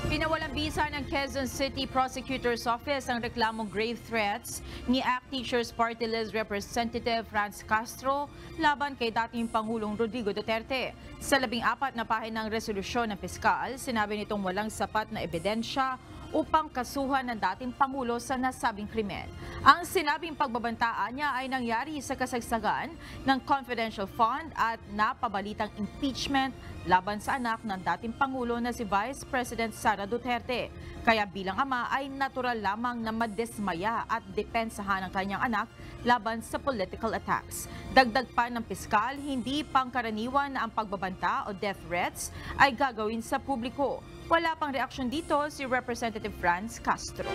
Pinawalang bisa ng Quezon City Prosecutor's Office ang reklamong grave threats ni ACT Teachers Party List Representative Franz Castro laban kay dating Pangulong Rodrigo Duterte. Sa 14 na pahinang resolusyon ng piskal, sinabi nitong walang sapat na ebidensya upang kasuhan ng dating Pangulo sa nasabing krimen. Ang sinabing pagbabantaan niya ay nangyari sa kasagsagan ng confidential fund at napabalitang impeachment laban sa anak ng dating Pangulo na si Vice President Sara Duterte. Kaya bilang ama ay natural lamang na madismaya at depensahan ang kanyang anak laban sa political attacks. Dagdag pa ng piskal, hindi pangkaraniwan na ang pagbabanta o death threats ay gagawin sa publiko. Wala pang reaksyon dito si Representative Franz Castro.